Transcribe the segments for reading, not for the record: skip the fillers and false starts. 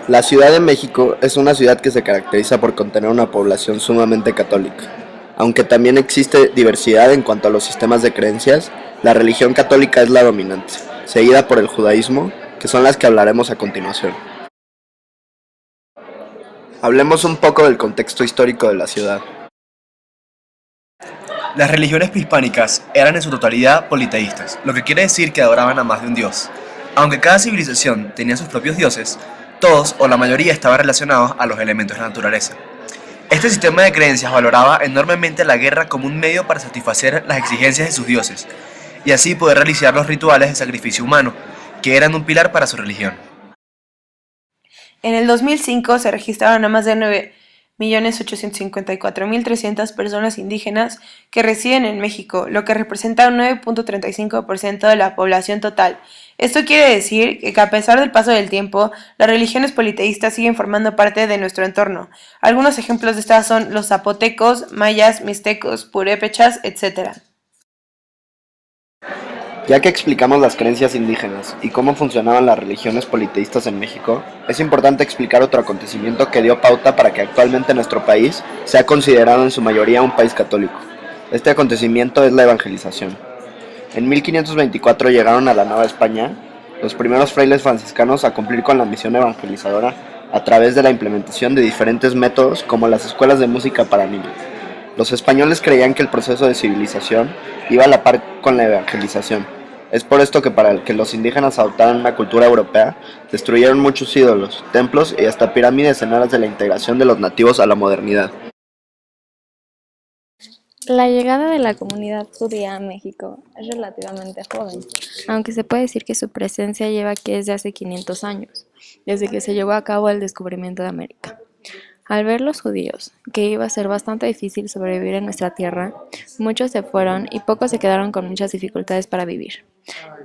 La Ciudad de México es una ciudad que se caracteriza por contener una población sumamente católica. Aunque también existe diversidad en cuanto a los sistemas de creencias, la religión católica es la dominante, seguida por el judaísmo, que son las que hablaremos a continuación. Hablemos un poco del contexto histórico de la ciudad. Las religiones prehispánicas eran en su totalidad politeístas, lo que quiere decir que adoraban a más de un dios. Aunque cada civilización tenía sus propios dioses, todos o la mayoría estaban relacionados a los elementos de la naturaleza. Este sistema de creencias valoraba enormemente la guerra como un medio para satisfacer las exigencias de sus dioses, y así poder realizar los rituales de sacrificio humano, que eran un pilar para su religión. En el 2005 se registraron a más de 9.854.300 personas indígenas que residen en México, lo que representa un 9.35% de la población total. Esto quiere decir que a pesar del paso del tiempo, las religiones politeístas siguen formando parte de nuestro entorno. Algunos ejemplos de estas son los zapotecos, mayas, mixtecos, purépechas, etc. Ya que explicamos las creencias indígenas y cómo funcionaban las religiones politeístas en México, es importante explicar otro acontecimiento que dio pauta para que actualmente nuestro país sea considerado en su mayoría un país católico. Este acontecimiento es la evangelización. En 1524 llegaron a la Nueva España los primeros frailes franciscanos a cumplir con la misión evangelizadora a través de la implementación de diferentes métodos como las escuelas de música para niños. Los españoles creían que el proceso de civilización iba a la par con la evangelización. Es por esto que para que los indígenas adoptaran una cultura europea, destruyeron muchos ídolos, templos y hasta pirámides en aras de la integración de los nativos a la modernidad. La llegada de la comunidad judía a México es relativamente joven, aunque se puede decir que su presencia lleva aquí desde hace 500 años, desde que se llevó a cabo el descubrimiento de América. Al ver los judíos que iba a ser bastante difícil sobrevivir en nuestra tierra, muchos se fueron y pocos se quedaron con muchas dificultades para vivir.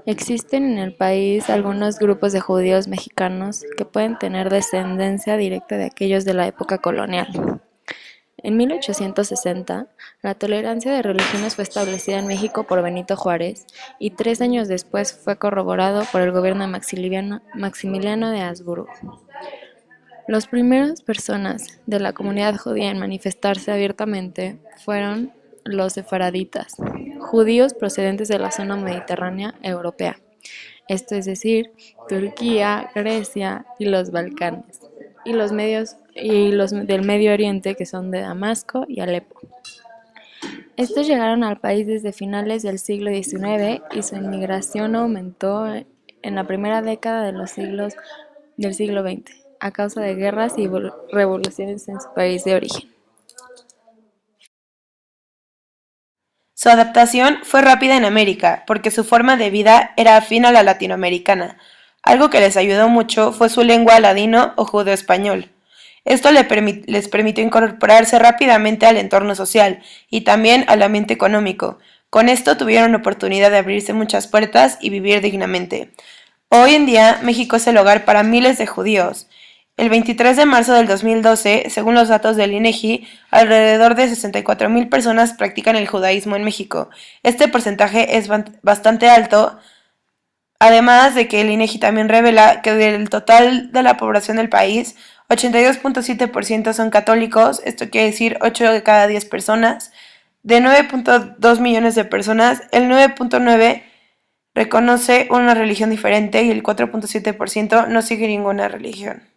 Existen en el país algunos grupos de judíos mexicanos que pueden tener descendencia directa de aquellos de la época colonial. En 1860, la tolerancia de religiones fue establecida en México por Benito Juárez y 3 años después fue corroborado por el gobierno de Maximiliano de Habsburgo. Las primeras personas de la comunidad judía en manifestarse abiertamente fueron los sefaraditas, judíos procedentes de la zona mediterránea europea, esto es decir, Turquía, Grecia y los Balcanes, y los del Medio Oriente, que son de Damasco y Alepo. Estos llegaron al país desde finales del siglo XIX y su inmigración aumentó en la primera década del siglo XX, a causa de guerras y revoluciones en su país de origen. Su adaptación fue rápida en América, porque su forma de vida era afín a la latinoamericana. Algo que les ayudó mucho fue su lengua ladino o judeoespañol. Esto les permitió incorporarse rápidamente al entorno social y también al ambiente económico. Con esto tuvieron oportunidad de abrirse muchas puertas y vivir dignamente. Hoy en día, México es el hogar para miles de judíos. El 23 de marzo del 2012, según los datos del INEGI, alrededor de 64.000 personas practican el judaísmo en México. Este porcentaje es bastante alto, además de que el INEGI también revela que del total de la población del país, 82.7% son católicos, esto quiere decir 8 de cada 10 personas. De 9.2 millones de personas, el 9.9 reconoce una religión diferente y el 4.7% no sigue ninguna religión.